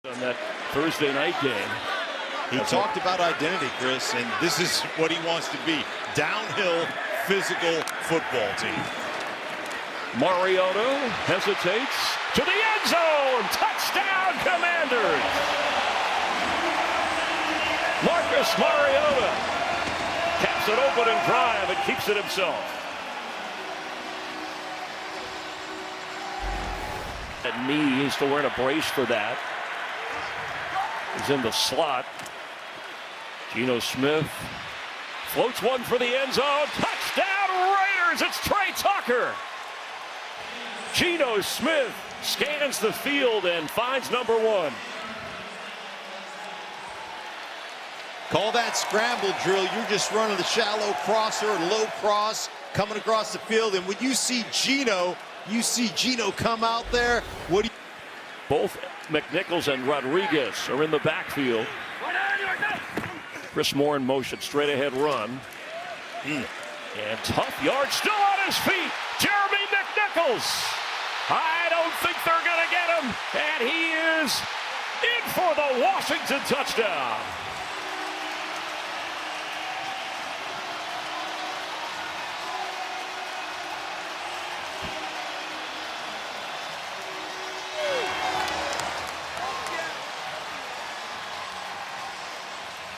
On that Thursday night game. He talked about identity, Chris, and this is what he wants to be. Downhill, physical football team. Mariota hesitates to the end zone. Touchdown, Commanders. Marcus Mariota caps an opening drive and keeps it himself. And knee, he's still wearing a brace for that. He's in the slot. Geno Smith floats one for the end zone. Touchdown Raiders! It's Trey Tucker. Geno Smith scans the field and finds number one. Call that scramble drill. You're just running the shallow crosser, low cross, coming across the field. And when you see Geno come out there. What do you... Both McNichols and Rodriguez are in the backfield. Chris Moore in motion, straight ahead run. And tough yard, still on his feet. Jeremy McNichols. I don't think they're going to get him. And he is in for the Washington touchdown.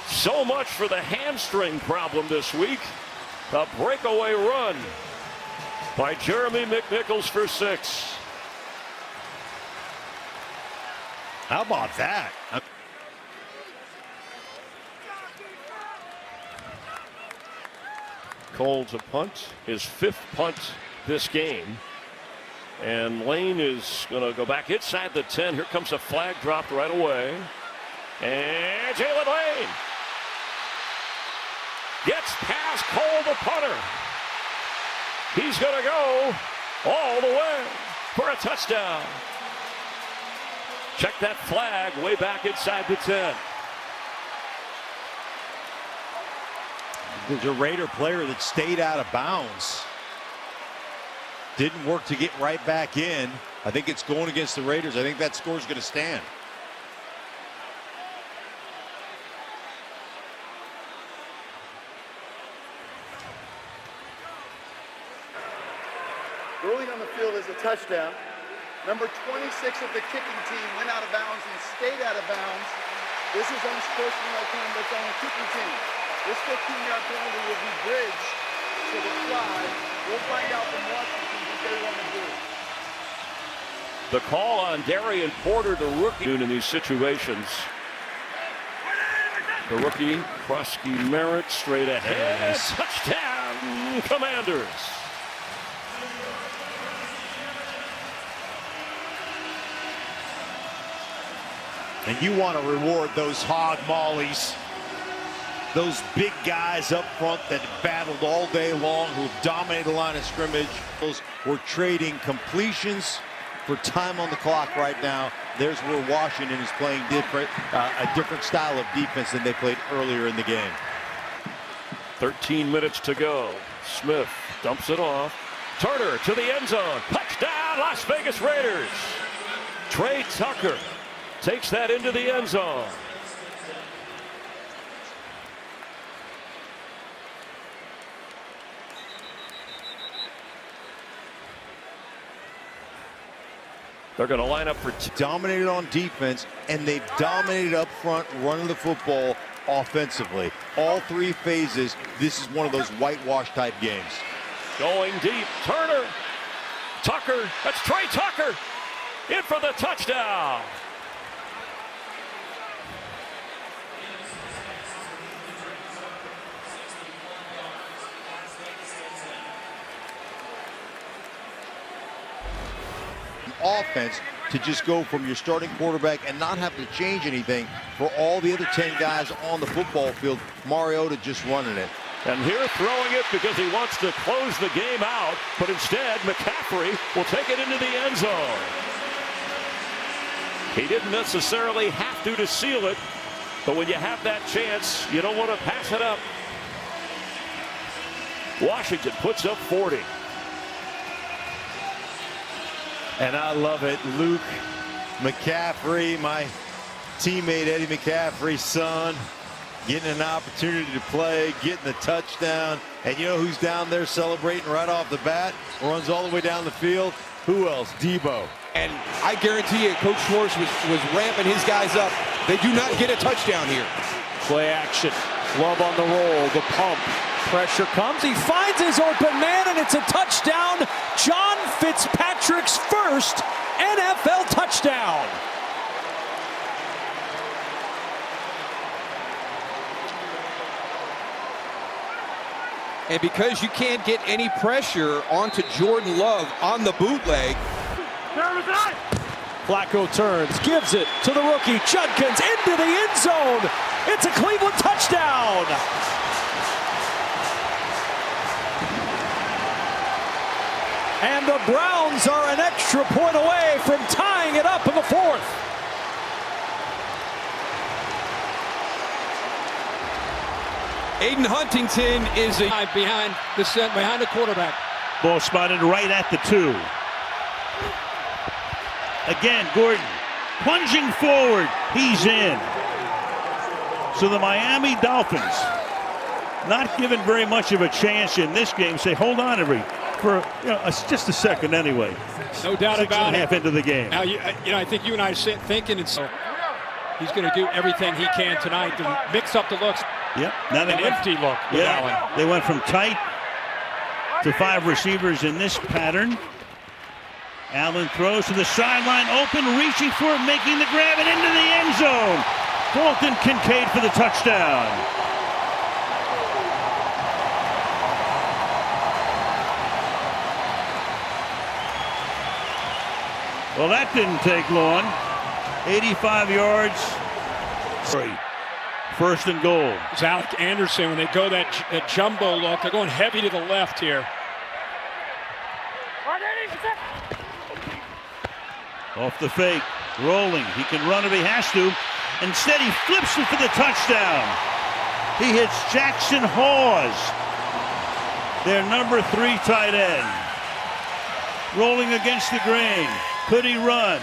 So much for the hamstring problem this week. A breakaway run by Jeremy McNichols for 6. How about that? Colts a punt, his 5th punt this game. And Lane is going to go back inside the 10. Here comes a flag dropped right away. And Jalen Lane gets past Cole, the punter. He's going to go all the way for a touchdown. Check that flag way back inside the 10. There's a Raider player that stayed out of bounds. Didn't work to get right back in. I think it's going against the Raiders. I think that score is going to stand. Ruling on the field is a touchdown. Number 26 of the kicking team went out of bounds and stayed out of bounds. This is unsportsmanlike conduct on the kicking team. This 15-yard penalty will be bridged to the flag. We'll find out from Washington what they want to do. The call on Darian Porter, the rookie, in these situations. The rookie, Krusky Merritt, straight ahead. Touchdown, Commanders. And you want to reward those hog mollies, those big guys up front that battled all day long, who dominated the line of scrimmage. We're trading completions for time on the clock right now. There's where Washington is playing a different style of defense than they played earlier in the game. 13 minutes to go. Smith dumps it off. Turner to the end zone. Touchdown, Las Vegas Raiders. Trey Tucker takes that into the end zone. They're going to line up for dominated on defense, and they've dominated up front running the football offensively. All 3 phases, this is one of those whitewash type games. Going deep, Turner, Tucker, that's Trey Tucker, in for the touchdown. Offense to just go from your starting quarterback and not have to change anything for all the other 10 guys on the football field. Mariota just running it. And here throwing it because he wants to close the game out, but instead McCaffrey will take it into the end zone. He didn't necessarily have to seal it, but when you have that chance, you don't want to pass it up. Washington puts up 40. And I love it. Luke McCaffrey, my teammate Eddie McCaffrey's son, getting an opportunity to play, getting the touchdown. And you know who's down there celebrating right off the bat? Runs all the way down the field. Who else? Debo. And I guarantee you, Coach Schwartz was ramping his guys up. They do not get a touchdown here. Play action. Love on the roll. The pump. Pressure comes. He finds his open man, and it's a touchdown. John Fitzpatrick's first NFL touchdown. And because you can't get any pressure onto Jordan Love on the bootleg. Flacco turns, gives it to the rookie. Judkins into the end zone. It's a Cleveland touchdown. And the Browns are an extra point away from tying it up in the fourth. Aiden Huntington is behind the quarterback. Ball spotted right at the 2. Again, Gordon plunging forward. He's in. So the Miami Dolphins, not given very much of a chance in this game, say, hold on for just a second anyway. No doubt about it. Half into the game. Now, I think you and I are thinking, and so he's going to do everything he can tonight to mix up the looks. Yep. Now An empty look with Allen. They went from tight to 5 receivers in this pattern. Allen throws to the sideline, open, reaching for it, making the grab, and into the end zone. Dalton Kincaid for the touchdown. Well, that didn't take long. 85 yards. 1st and goal. It's Alec Anderson when they go that jumbo look. They're going heavy to the left here. Off the fake, rolling. He can run if he has to. Instead, he flips it for the touchdown. He hits Jackson Hawes, their number 3 tight end. Rolling against the grain. Could he run?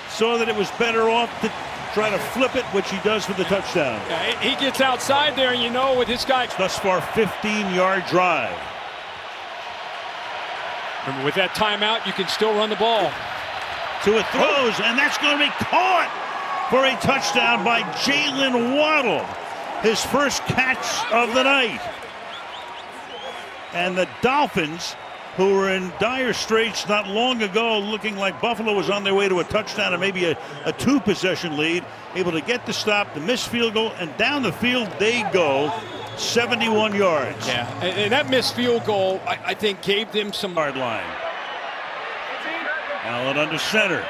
Saw that it was better off to try to flip it, which he does for the touchdown. Yeah, he gets outside there, and you know with this guy. Thus far, 15-yard drive. Remember, with that timeout, you can still run the ball. To it throws, and that's going to be caught for a touchdown by Jalen Waddle. His first catch of the night. And the Dolphins, who were in dire straits not long ago, looking like Buffalo was on their way to a touchdown and maybe a 2-possession lead, able to get the stop, the missed field goal, and down the field they go, 71 yards. Yeah, and that missed field goal, I think, gave them some hard line. Allen under center.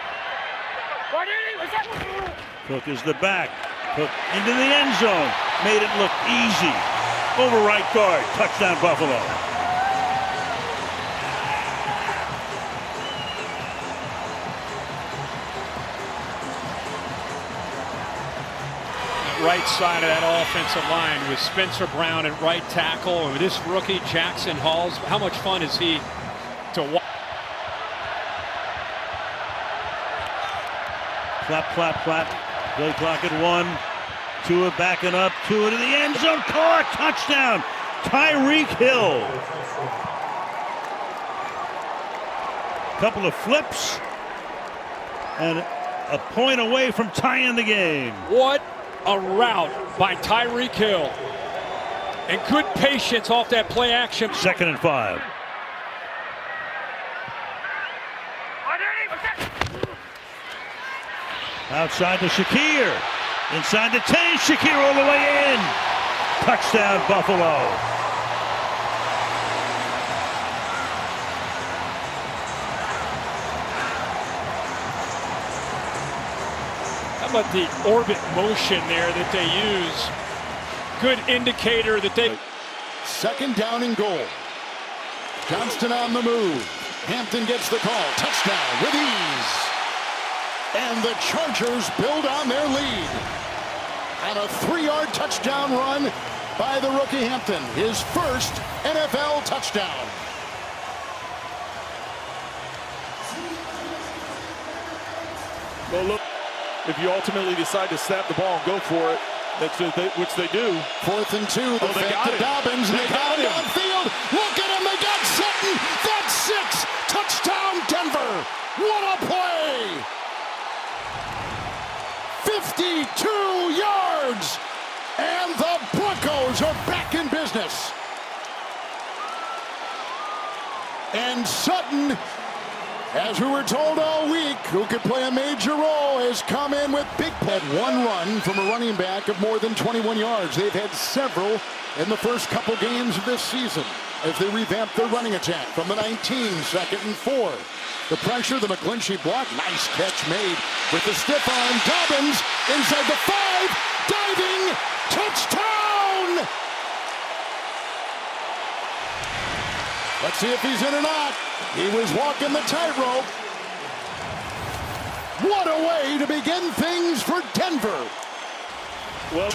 Cook is the back. Cook into the end zone. Made it look easy. Over right guard. Touchdown Buffalo. right side of that offensive line with Spencer Brown at right tackle. And with this rookie, Jackson Halls, how much fun is he to watch? Clap, clap, clap. Play clock at 1. Tua backing up. Tua to the end zone. Caught. Touchdown. Tyreek Hill. Couple of flips. And a point away from tying the game. What a route by Tyreek Hill. And good patience off that play action. 2nd and 5. Outside to Shakir. Inside to 10. Shakir all the way in. Touchdown Buffalo. How about the orbit motion there that they use? Good indicator that they... 2nd down and goal. Johnston on the move. Hampton gets the call. Touchdown with ease. And the Chargers build on their lead. On a 3-yard touchdown run by the rookie Hampton. His first NFL touchdown. if you ultimately decide to snap the ball and go for it, which they do. 4th and 2. The they fake got to him. Dobbins. And They they got got him him. downfield. Look at him. They got Sutton. That's 6. Touchdown, Denver. What a play. 52 yards. And the Broncos are back in business. And Sutton, as we were told all week, who could play a major role, has come in with big had one run from a running back of more than 21 yards. They've had several in the first couple games of this season as they revamp their running attack from the 19, 2nd and 4. The pressure, the McGlinchey block, nice catch made with the stiff arm. Dobbins inside the 5, diving, touchdown! Let's see if he's in or not. He was walking the tightrope. What a way to begin things for Denver. Well,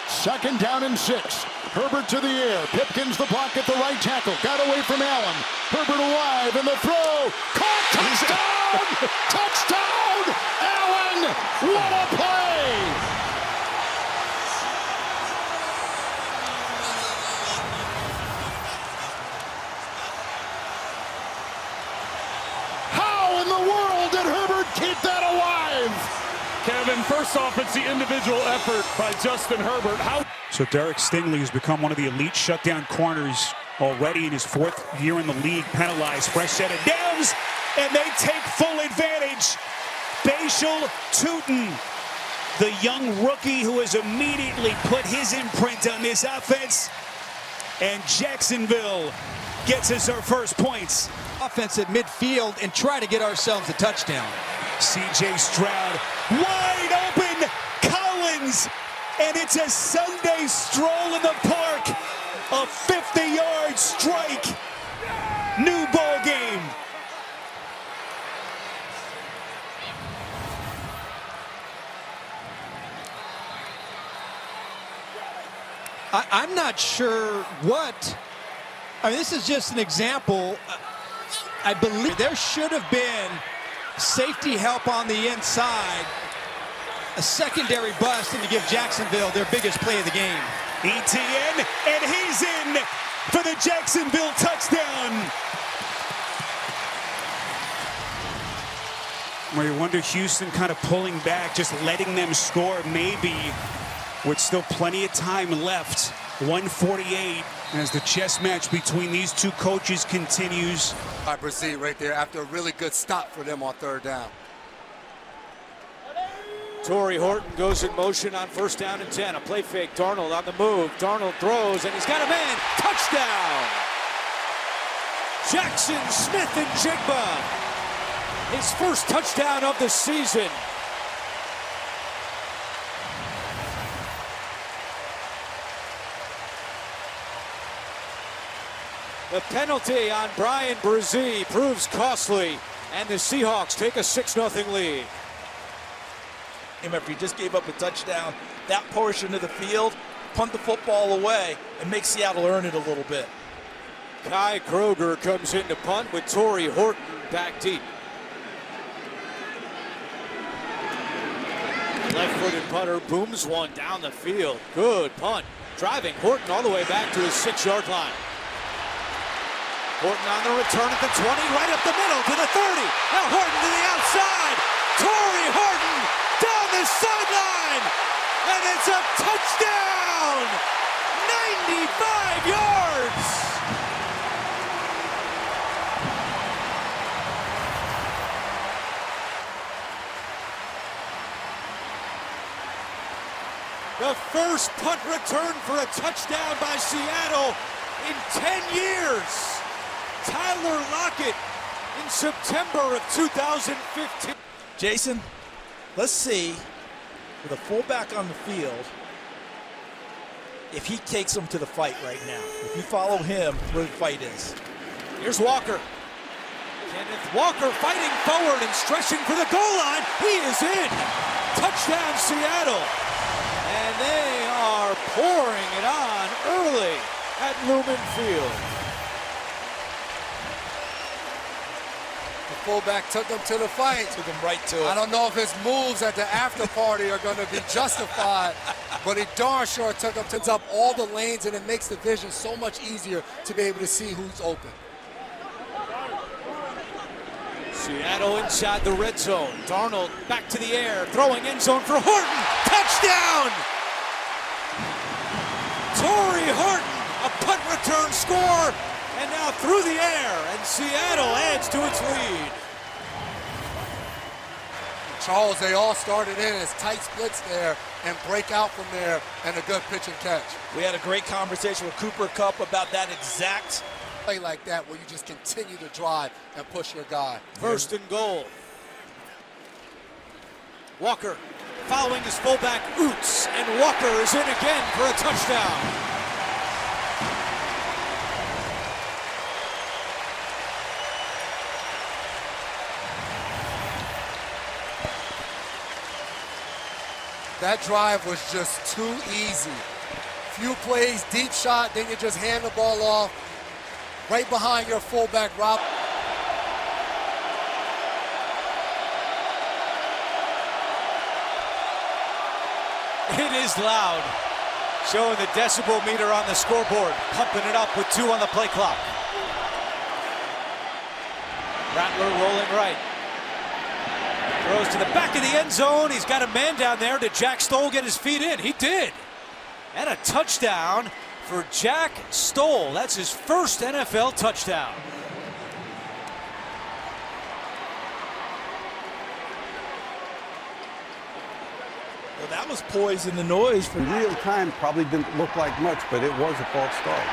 2nd down and 6. Herbert to the air. Pipkins the block at the right tackle. Got away from Allen. Herbert alive and the throw. Caught. Touchdown! Touchdown! Allen! What a play! How in the world did Herbert keep that alive? Kevin, first off, it's the individual effort by Justin Herbert. So Derek Stingley has become one of the elite shutdown corners already in his 4th year in the league, penalized. Fresh set of downs, and they take full advantage. Bashal Tootin, the young rookie who has immediately put his imprint on this offense. And Jacksonville gets us our first points. Offense at midfield and try to get ourselves a touchdown. C.J. Stroud, wide open, Collins, and it's a Sunday stroll in the park. A 50-yard strike. New ball game. I'm not sure what. I mean, this is just an example. I believe there should have been safety help on the inside. A secondary bust and to give Jacksonville their biggest play of the game. ETN, and he's in for the Jacksonville touchdown. Where you wonder Houston kind of pulling back, just letting them score maybe with still plenty of time left. 148 as the chess match between these two coaches continues. Brazil right there after a really good stop for them on 3rd down. Torrey Horton goes in motion on 1st down and 10. A play fake. Darnold on the move. Darnold throws, and he's got a man. Touchdown! Jackson Smith and Jigba. His first touchdown of the season. The penalty on Brian Brzee proves costly, and the Seahawks take a 6-0 lead. If you just gave up a touchdown, that portion of the field, punt the football away and make Seattle earn it a little bit. Kai Kroger comes in to punt with Torrey Horton back deep. Left-footed punter booms one down the field. Good punt. Driving Horton all the way back to his 6-yard line. Horton on the return at the 20, right up the middle to the 30. Now Horton to the outside. Torrey Horton down the sideline. And it's a touchdown. 95 yards. The first punt return for a touchdown by Seattle in 10 years. Tyler Lockett in September of 2015. Jason, let's see, with a fullback on the field, if he takes him to the fight right now. If you follow him, where the fight is. Here's Walker. Kenneth Walker fighting forward and stretching for the goal line. He is in. Touchdown, Seattle. And they are pouring it on early at Lumen Field. fullback took him to the fight. Took him right to it. I don't know if his moves at the after party are going to be justified, but he darn sure took him to up all the lanes, and it makes the vision so much easier to be able to see who's open. Seattle inside the red zone. Darnold back to the air, throwing end zone for Horton. Touchdown! Torrey Horton, a punt return score, and now through the air, and Seattle adds to its lead. Charles, they all started in as tight splits there and break out from there, and a good pitch and catch. We had a great conversation with Cooper Kupp about that exact play like that where you just continue to drive and push your guy. First and goal. Walker following his fullback Oots, and Walker is in again for a touchdown. That drive was just too easy. Few plays, deep shot, then you just hand the ball off right behind your fullback, Rob. It is loud, showing the decibel meter on the scoreboard, pumping it up with 2 on the play clock. Rattler rolling right. Throws to the back of the end zone. He's got a man down there. Did Jack Stoll get his feet in? He did. And a touchdown for Jack Stoll. That's his first NFL touchdown. Well, that was poise in the noise. In real time, probably didn't look like much, but it was a false start.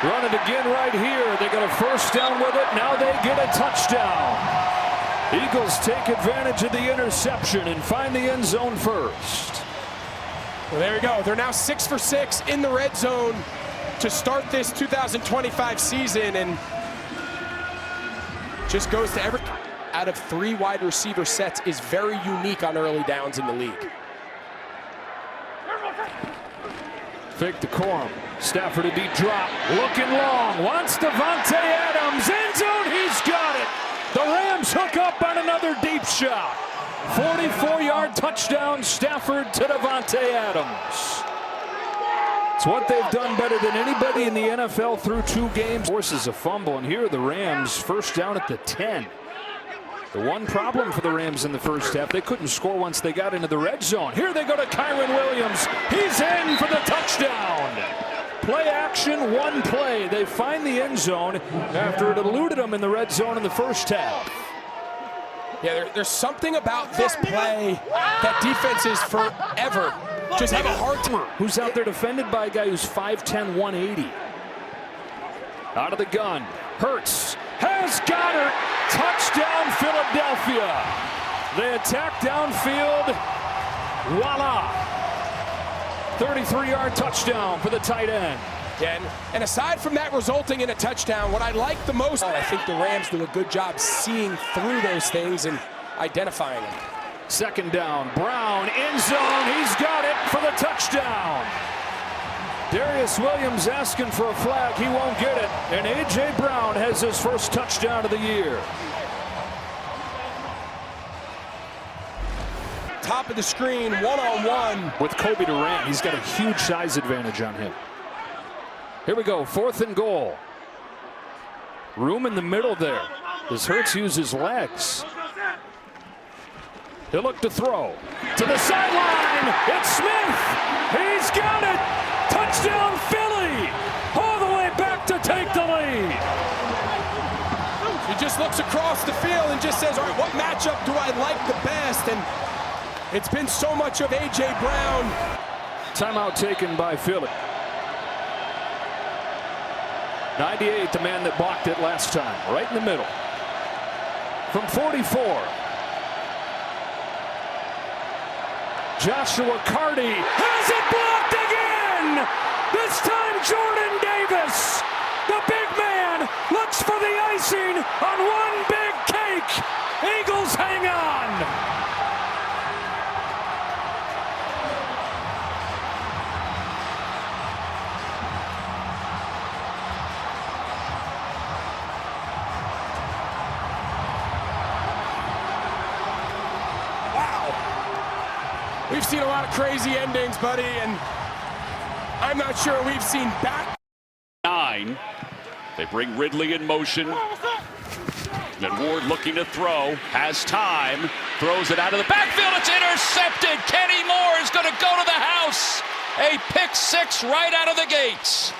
Run it again right here. They got a first down with it. Now they get a touchdown. Eagles take advantage of the interception and find the end zone first. Well, there you go. They're now 6 for 6 in the red zone to start this 2025 season, and just goes to every out of 3 wide receiver sets is very unique on early downs in the league. Fake the Corum. Stafford a deep drop. Looking long. Wants Davante Adams. End zone. He's got it. The Rams hook up on another deep shot. 44-yard touchdown, Stafford to Davante Adams. It's what they've done better than anybody in the NFL through 2 games. Forces a fumble, and here are the Rams first down at the 10. The one problem for the Rams in the first half, they couldn't score once they got into the red zone. Here they go to Kyren Williams. He's in for the touchdown. Play action, 1 play. They find the end zone after it eluded them in the red zone in the first half. Yeah, there's something about this play that defenses forever just have a hard time. Who's out there defended by a guy who's 5'10", 180. Out of the gun. Hurts has Goddard. Touchdown, Philadelphia. They attack downfield. Voila. 33-yard touchdown for the tight end. And aside from that resulting in a touchdown, what I like the most, I think the Rams do a good job seeing through those things and identifying them. Second down, Brown, end zone, he's got it for the touchdown. Darius Williams asking for a flag, he won't get it. And A.J. Brown has his first touchdown of the year. Top of the screen, one-on-one. With Kobe Durant, he's got a huge size advantage on him. Here we go, 4th and goal. Room in the middle there. As Hurts uses legs. He'll look to throw. To the sideline, it's Smith. He's got it. Touchdown Philly. All the way back to take the lead. He just looks across the field and just says, all right, what matchup do I like the best? And it's been so much of A.J. Brown. Timeout taken by Philly. 98, the man that blocked it last time, right in the middle. From 44. Joshua Carty has it blocked again! This time Jordan Davis, the big man, looks for the icing on one big cake. Eagles hang on. We've seen a lot of crazy endings, buddy, and I'm not sure we've seen back. 9. They bring Ridley in motion. And Ward looking to throw, has time, throws it out of the backfield. It's intercepted. Kenny Moore is going to go to the house. A pick 6 right out of the gates.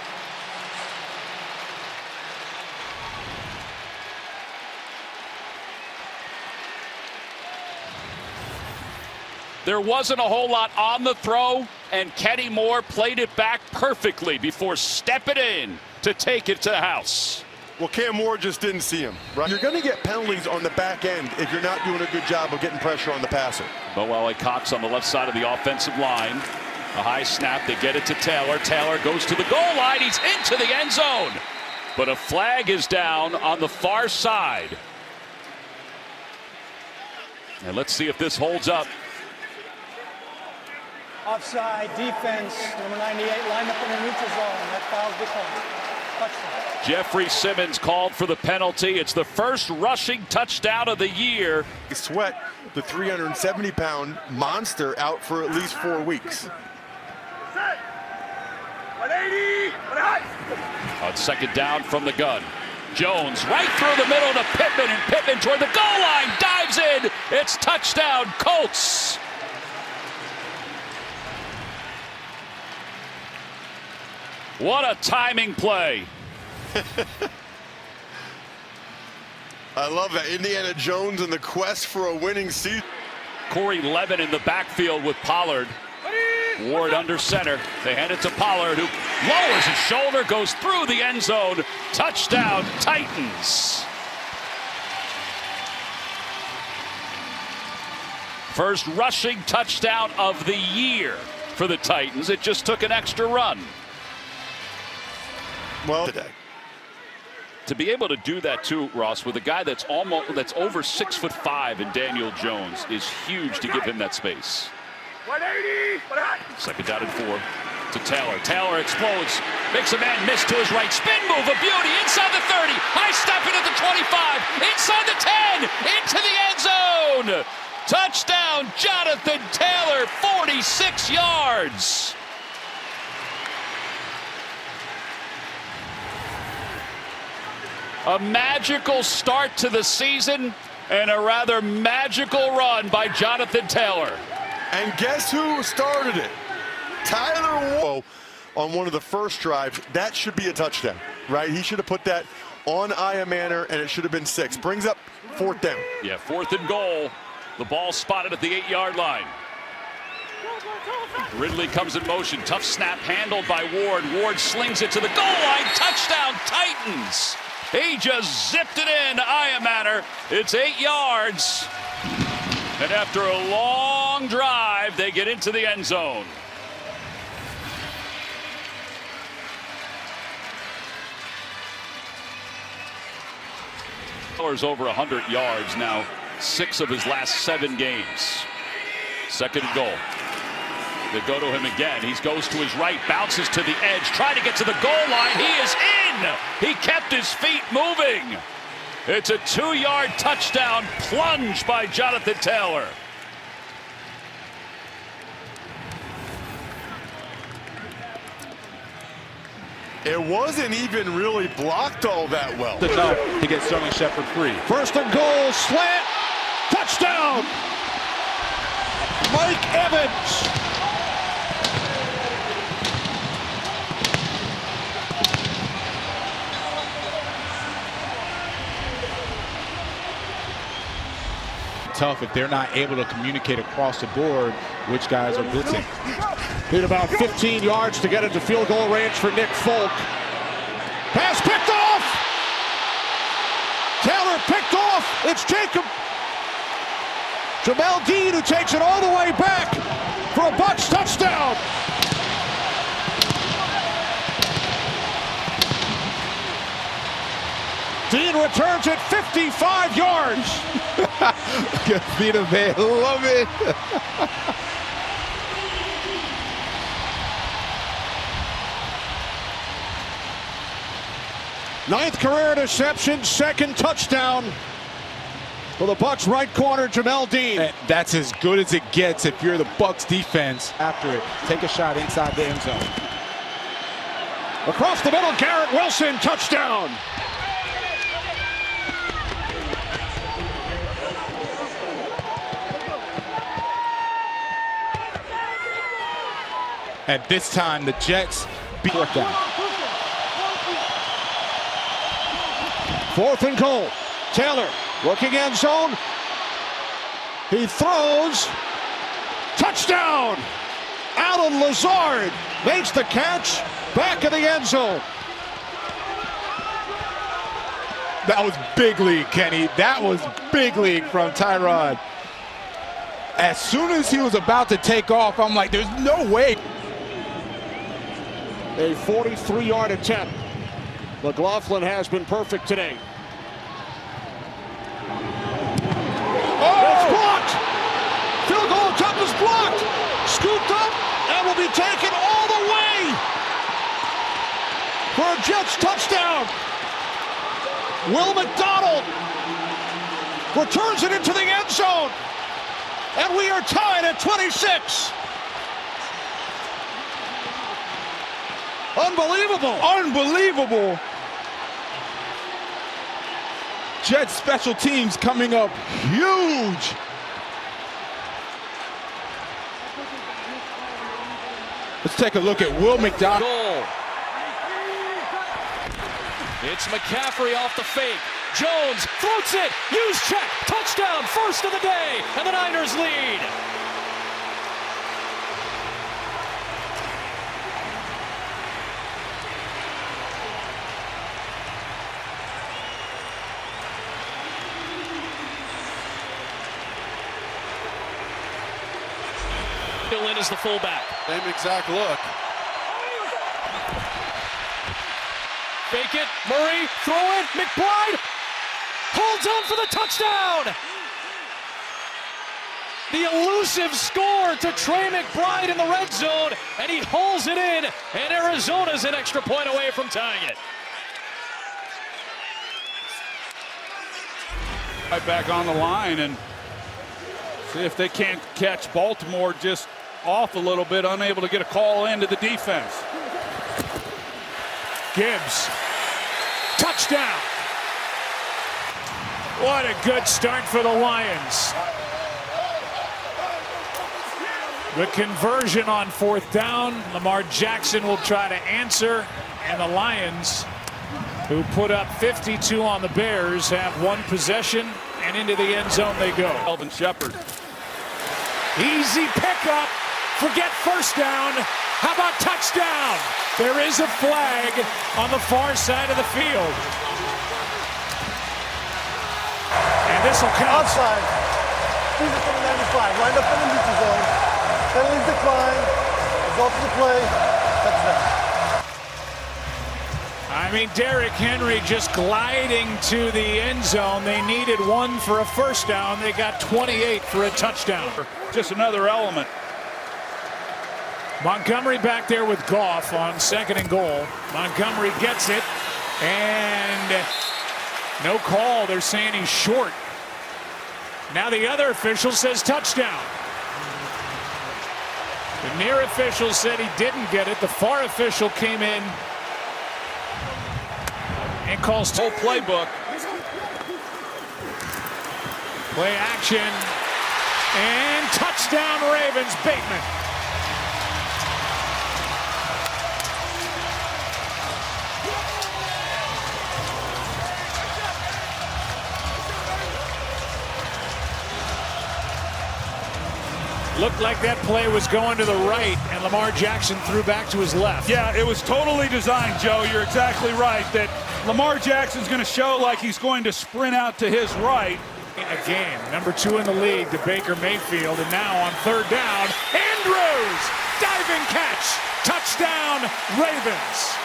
There wasn't a whole lot on the throw, and Kenny Moore played it back perfectly before stepping in to take it to the house. Well, Cam Moore just didn't see him, right? You're going to get penalties on the back end if you're not doing a good job of getting pressure on the passer. Boele Cox on the left side of the offensive line. A high snap, they get it to Taylor. Taylor goes to the goal line, he's into the end zone. But a flag is down on the far side. And let's see if this holds up. Offside defense, number 98, line up in the neutral zone. That foul's declined. Touchdown. Jeffrey Simmons called for the penalty. It's the first rushing touchdown of the year. Sweat, the 370-pound monster, out for at least 4 weeks. 180, On second down from the gun. Jones right through the middle to Pittman, and Pittman toward the goal line, dives in. It's touchdown, Colts. What a timing play. I love that. Indiana Jones in the quest for a winning season. Corey Levin in the backfield with Pollard. Ward under center. They hand it to Pollard, who lowers his shoulder, goes through the end zone. Touchdown, Titans. First rushing touchdown of the year for the Titans. It just took an extra run. Well, today. To be able to do that too, Ross, with a guy that's over 6'5" in Daniel Jones is huge to give him that space. 180, Second down and 4 to Taylor. Taylor explodes, makes a man miss to his right. Spin move, a beauty, inside the 30. High step into the 25, inside the 10, into the end zone. Touchdown, Jonathan Taylor, 46 yards. A magical start to the season and a rather magical run by Jonathan Taylor. And guess who started it? Tyler Ward on one of the first drives. That should be a touchdown, right? He should have put that on Aya Manor, and it should have been 6. Brings up 4th down. Yeah, 4th and goal. The ball spotted at the 8-yard line. Ridley comes in motion. Tough snap handled by Ward. Ward slings it to the goal line. Touchdown, Titans. He just zipped it in to Aya Manor. It's 8 yards. And after a long drive, they get into the end zone. Taylor's over 100 yards now, 6 of his last 7 games. Second and goal. They go to him again. He goes to his right, bounces to the edge, trying to get to the goal line. He is in. He kept his feet moving. It's a 2-yard touchdown plunge by Jonathan Taylor. It wasn't even really blocked all that well. To get Sterling Shepard free. First and goal, slant, touchdown! Mike Evans. Tough if they're not able to communicate across the board which guys are blitzing. Need about 15 yards to get into field goal range for Nick Folk. Pass picked off! Taylor picked off! It's Jacob. Jamel Dean who takes it all the way back for a Bucs touchdown. Dean returns it 55 yards. Vita, man, love it. Ninth career interception, second touchdown. For the Bucks right corner, Jamel Dean. And that's as good as it gets if you're the Bucks defense. After it, take a shot inside the end zone. Across the middle, Garrett Wilson, touchdown. At this time, the Jets beat fourth down. 4th and goal. Taylor looking end zone. He throws. Touchdown! Alan Lazard makes the catch. Back in the end zone. That was big league, Kenny. That was big league from Tyrod. As soon as he was about to take off, I'm like, there's no way. A 43-yard attempt. McLaughlin has been perfect today. It's blocked! Field goal attempt is blocked! Scooped up and will be taken all the way for a Jets touchdown. Will McDonald returns it into the end zone. And we are tied at 26. Unbelievable. Unbelievable. Jets special teams coming up huge. Let's take a look at Will McDonald. Goal. It's McCaffrey off the fake. Jones floats it. Use check. Touchdown. First of the day. And the Niners lead. Lynn is the fullback. Same exact look. Fake it. Murray. Throw it. McBride holds on for the touchdown. The elusive score to Trey McBride in the red zone, and he holds it in, and Arizona's an extra point away from tying it. Right back on the line and see if they can't catch Baltimore just off a little bit, unable to get a call into the defense. Gibbs. Touchdown. What a good start for the Lions. The conversion on 4th down. Lamar Jackson will try to answer. And the Lions, who put up 52 on the Bears, have one possession. And into the end zone they go. Elvin Shepard. Easy pickup. Forget first down. How about touchdown? There is a flag on the far side of the field. And this will count. Outside. Season for the 95. Lined up in the neutral zone. Penalties decline. Result of the play. Touchdown. I mean, Derrick Henry just gliding to the end zone. They needed one for a first down. They got 28 for a touchdown. Just another element. Montgomery back there with Goff on 2nd and goal. Montgomery gets it, and no call. They're saying he's short. Now the other official says touchdown. The near official said he didn't get it. The far official came in and calls Whole playbook. Play action, and touchdown Ravens. Bateman. Looked like that play was going to the right, and Lamar Jackson threw back to his left. Yeah, it was totally designed, Joe. You're exactly right that Lamar Jackson's going to show like he's going to sprint out to his right. A game, number 2 in the league to Baker Mayfield, and now on 3rd down, Andrews, diving catch, touchdown Ravens.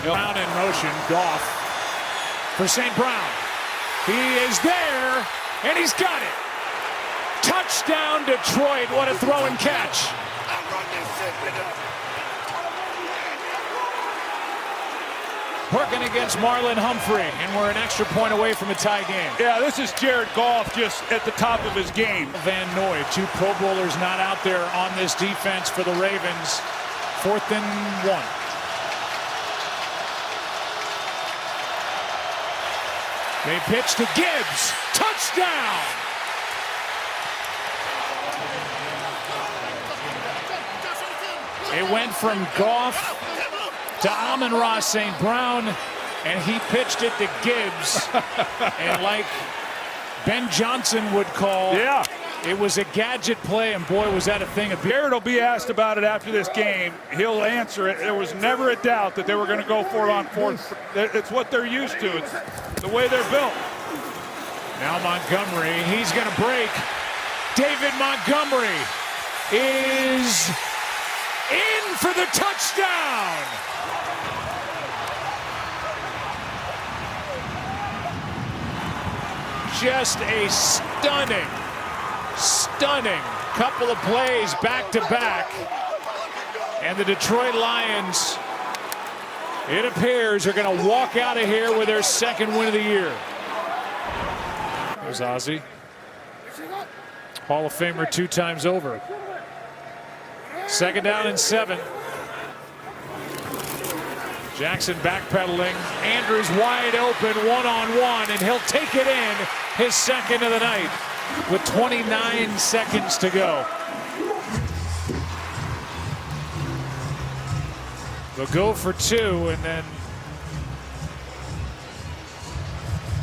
Down in motion, Goff for St. Brown. He is there, and he's got it. Touchdown, Detroit. What a throw and catch. Working against Marlon Humphrey, and we're an extra point away from a tie game. Yeah, this is Jared Goff just at the top of his game. Van Noy, 2 Pro Bowlers not out there on this defense for the Ravens. 4th and 1. They pitch to Gibbs. Touchdown! It went from Goff to Amon-Ra St. Brown, and he pitched it to Gibbs. And like Ben Johnson would call, it was a gadget play, and boy, was that a thing. Garrett will be asked about it after this game. He'll answer it. There was never a doubt that they were going to go for it on 4th. It's what they're used to. It's the way they're built. Now Montgomery, he's going to break. David Montgomery is in for the touchdown. Just a stunning couple of plays back to back. And the Detroit Lions, it appears, are going to walk out of here with their 2nd win of the year. There's Ozzie. Hall of Famer 2 times over. 2nd down and 7. Jackson backpedaling. Andrews wide open, one-on-one, and he'll take it in, his 2nd of the night with 29 seconds to go. They'll go for 2, and then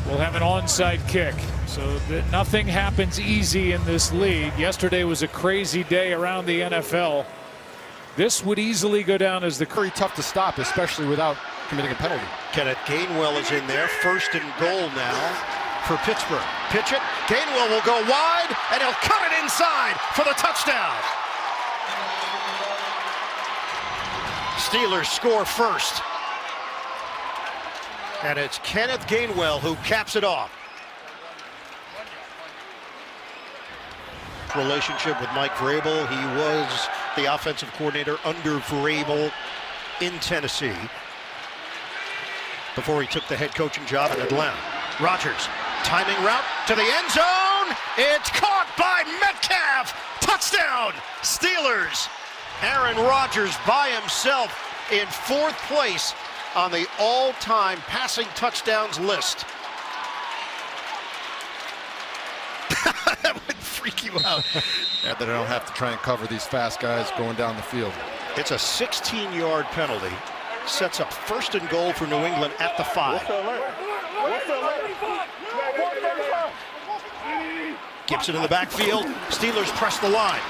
we'll have an onside kick. So that nothing happens easy in this league. Yesterday was a crazy day around the NFL. This would easily go down as the very tough to stop, especially without committing a penalty. Kenneth Gainwell is in there. 1st and goal now for Pittsburgh. Pitch it. Gainwell will go wide, and he'll cut it inside for the touchdown. Steelers score first. And it's Kenneth Gainwell who caps it off. Relationship with Mike Vrabel. He was the offensive coordinator under Vrabel in Tennessee before he took the head coaching job in Atlanta. Rodgers, timing route to the end zone. It's caught by Metcalf. Touchdown, Steelers. Aaron Rodgers by himself in 4th place on the all-time passing touchdowns list. That would freak you out. Yeah, they don't have to try and cover these fast guys going down the field. It's a 16-yard penalty. Sets up 1st and goal for New England at the 5. Gibson in the backfield. Steelers press the line.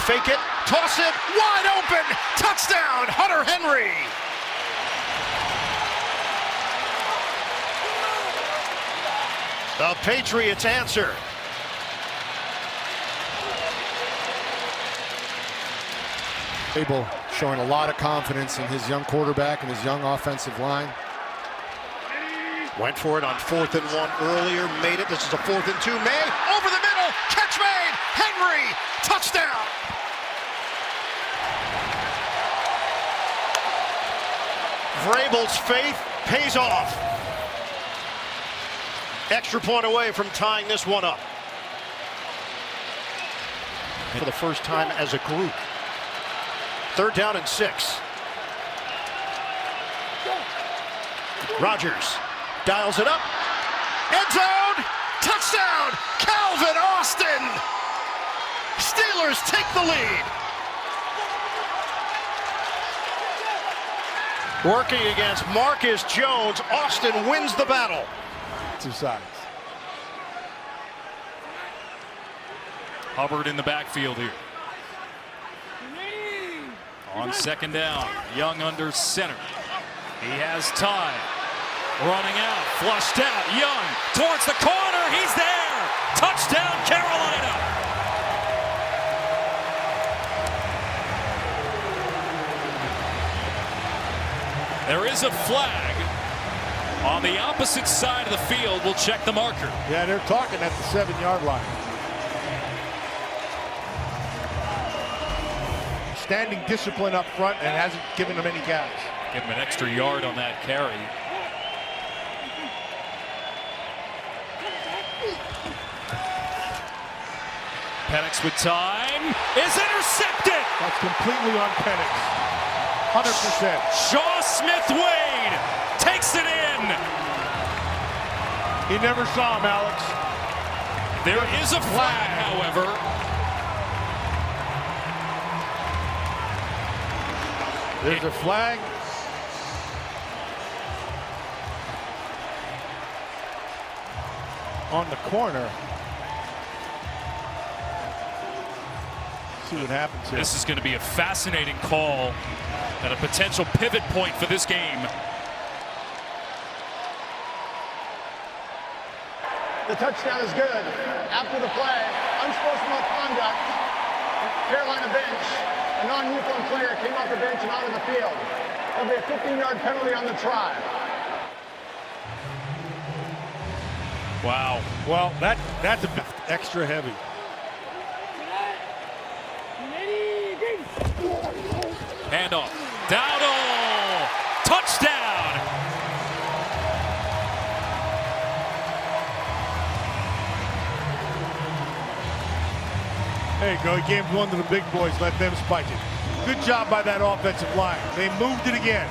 Fake it, toss it, wide open. Touchdown, Hunter Henry. The Patriots answer. Abel showing a lot of confidence in his young quarterback and his young offensive line. Went for it on 4th and 1 earlier, made it. This is a 4th and 2. May, over the middle, catch made, Henry, touchdown. Vrabel's faith pays off. Extra point away from tying this one up. For the first time as a group. 3rd down and 6. Rodgers dials it up. End zone. Touchdown. Calvin Austin. Steelers take the lead. Working against Marcus Jones. Austin wins the battle. 2 sides. Hubbard in the backfield here. On 2nd down, Young under center. He has time. Running out, flushed out. Young towards the corner. He's there. Touchdown, Carolina. There is a flag. On the opposite side of the field, we'll check the marker. Yeah, they're talking at the 7-yard line. Standing discipline up front and hasn't given them any gaps. Give him an extra yard on that carry. Penix with time is intercepted. That's completely on Penix. 100%. Shaw Smith-Wade takes it in. He never saw him, Alex. There is a flag, however. There's a flag. On the corner. See what happens here. This is going to be a fascinating call and a potential pivot point for this game. The touchdown is good. After the play, unsportsmanlike conduct. Carolina bench. A non-uniform player came off the bench and onto the field. There'll be a 15-yard penalty on the try. Wow. Well, that's a bit extra heavy. Handoff. Dowdle. Touchdown. There you go. He gave one to the big boys. Let them spike it. Good job by that offensive line. They moved it again.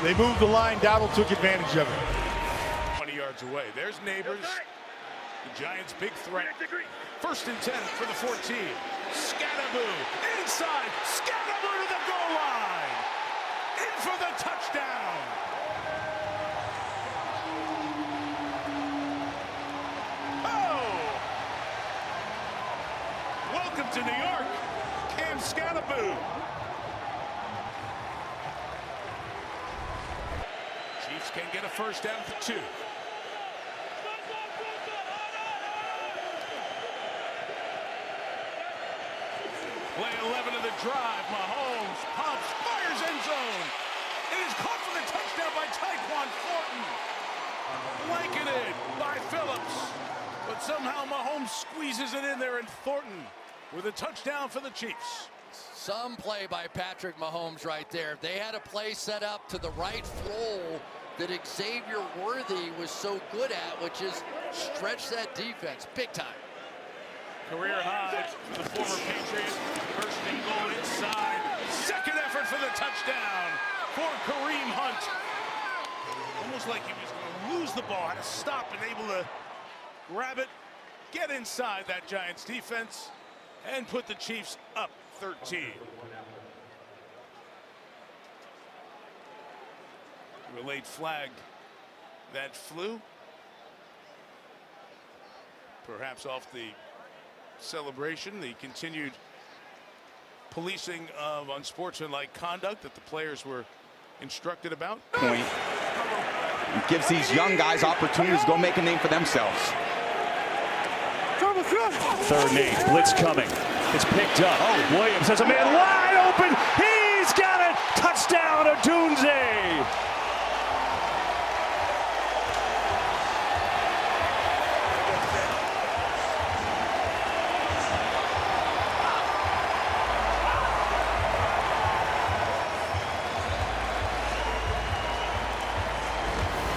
They moved the line. Dowdle took advantage of it. 20 yards away. There's Neighbors. The Giants' big threat. 1st and 10 for the 14. Scatterboo inside. Scatterboo to the goal line. In for the touchdown. Oh! Welcome to New York, Cam Scatterboo. Chiefs can get a first down for 2. Play 11 of the drive. Mahomes pumps, fires end zone. It is caught for the touchdown by Tyquan Thornton. Blanketed by Phillips. But somehow Mahomes squeezes it in there, and Thornton with a touchdown for the Chiefs. Some play by Patrick Mahomes right there. They had a play set up to the right role that Xavier Worthy was so good at, which is stretch that defense big time. Career high for the former Patriot. 1st and goal inside. 2nd effort for the touchdown for Kareem Hunt. Almost like he was going to lose the ball. Had to stop and able to grab it, get inside that Giants defense, and put the Chiefs up 13. A late flag that flew. Perhaps off the celebration, the continued policing of unsportsmanlike conduct that the players were instructed about. Point. It gives these young guys opportunities to go make a name for themselves. 3rd and 8. Blitz coming. It's picked up. Oh, Williams has a man wide open. He's got it. Touchdown, Odunze.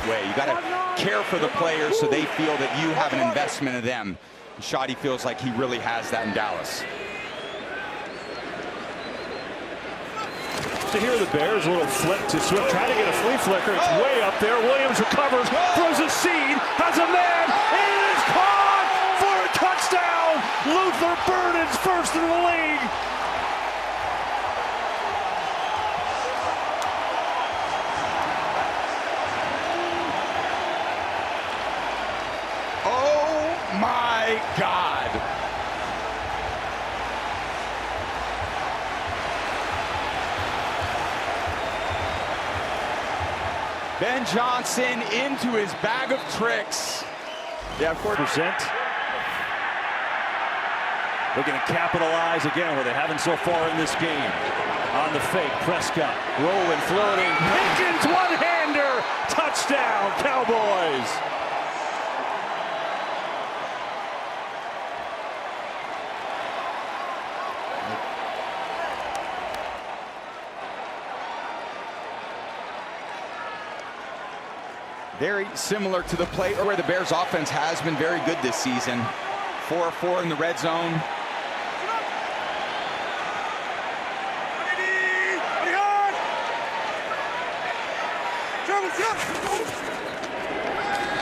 You got to care for the players so they feel that you have an investment in them. Shoddy feels like he really has that in Dallas. So here are the Bears, a little flip to Swift, trying to get a flea flicker. It's way up there. Williams recovers, throws a seed, has a man, and it is caught for a touchdown. Luther Burden's 1st in the league. My God. Ben Johnson into his bag of tricks. Yeah, 4%. Looking to capitalize again where they haven't so far in this game. On the fake, Prescott rolling, floating. Pickens one-hander. Touchdown. Touchdown, Cowboys. Very similar to the play where the Bears offense has been very good this season. 4-4 in the red zone.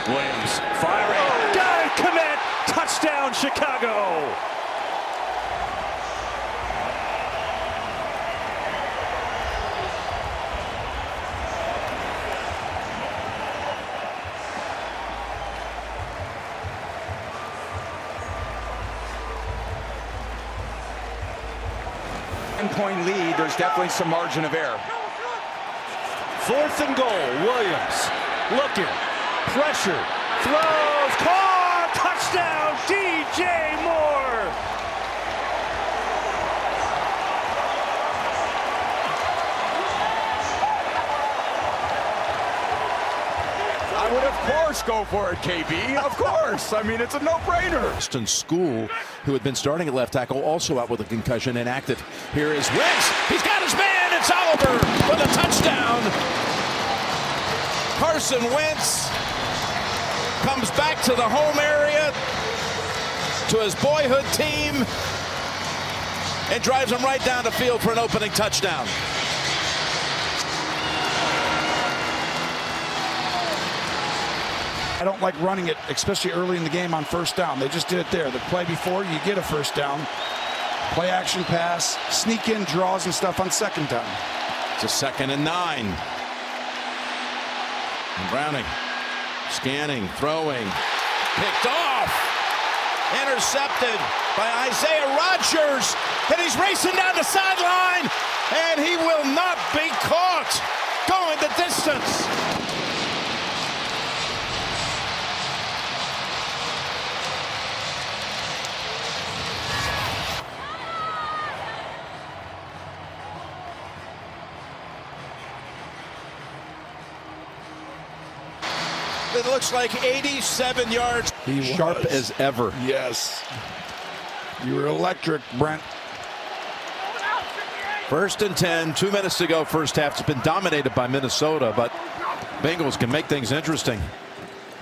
Williams firing. Got it, commit. Touchdown, Chicago. Point lead, there's definitely some margin of error. 4th and goal. Williams looking, pressure, throws, caught, touchdown, DJ Moore. I would, of course, go for it, KB. Of course. I mean, it's a no-brainer. Boston School, who had been starting at left tackle, also out with a concussion, inactive. Here is Wentz. He's got his man. It's Oliver for the touchdown. Carson Wentz comes back to the home area, to his boyhood team, and drives them right down the field for an opening touchdown. I don't like running it, especially early in the game on first down. They just did it there. The play before, you get a first down. Play action pass, sneak in draws and stuff on second down. It's a 2nd and 9. And Browning scanning, throwing, picked off, intercepted by Isaiah Rodgers, and he's racing down the sideline, and he will not be caught going the distance. It looks like 87 yards. Sharp as ever. Yes. You were electric, Brent. 1st and 10, 2 minutes to go. First half. It's been dominated by Minnesota, but Bengals can make things interesting.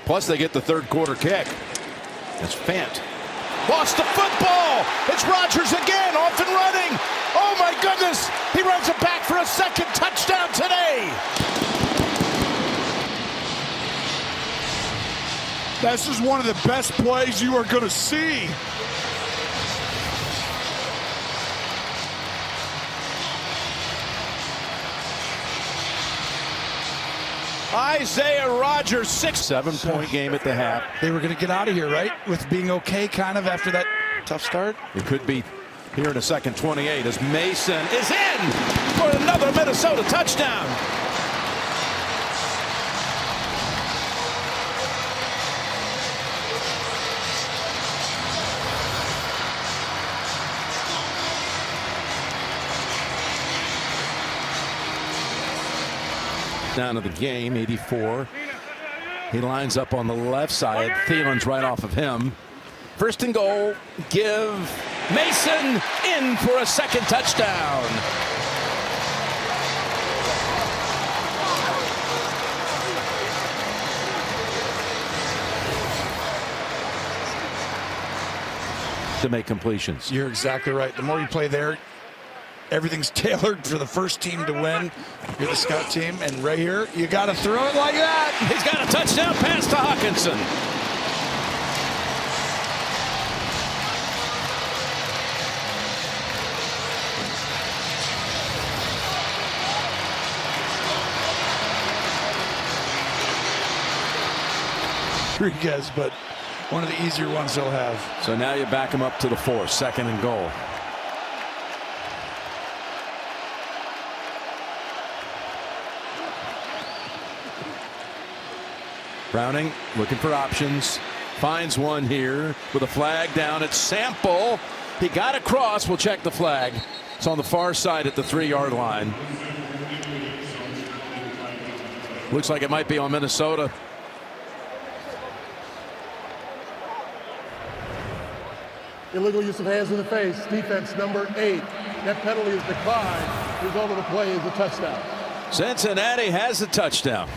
Plus, they get the 3rd quarter kick. It's Fant. Lost the football. It's Rodgers again, off and running. Oh, my goodness. He runs it back for a 2nd touchdown today. This is one of the best plays you are going to see. Isaiah Rodgers, 7-point game at the half. They were going to get out of here, right? With being okay kind of after that tough start. It could be here in a 2nd 28 as Mason is in for another Minnesota touchdown. Down to the game, 84. He lines up on the left side. Thielen's right off of him. 1st and goal. Give Mason in for a 2nd touchdown. To make completions. You're exactly right. The more you play there, everything's tailored for the first team to win. You're the scout team, and right here, you got to throw it like that. He's got a touchdown pass to Hawkinson. Rodriguez, but one of the easier ones they'll have. So now you back him up to the 4, 2nd and goal. Browning looking for options. Finds one here with a flag down. It's Sample. He got across. We'll check the flag. It's on the far side at the 3-yard line. Looks like it might be on Minnesota. Illegal use of hands in the face. Defense number 8. That penalty is declined. Result of the play is a touchdown. Cincinnati has a touchdown.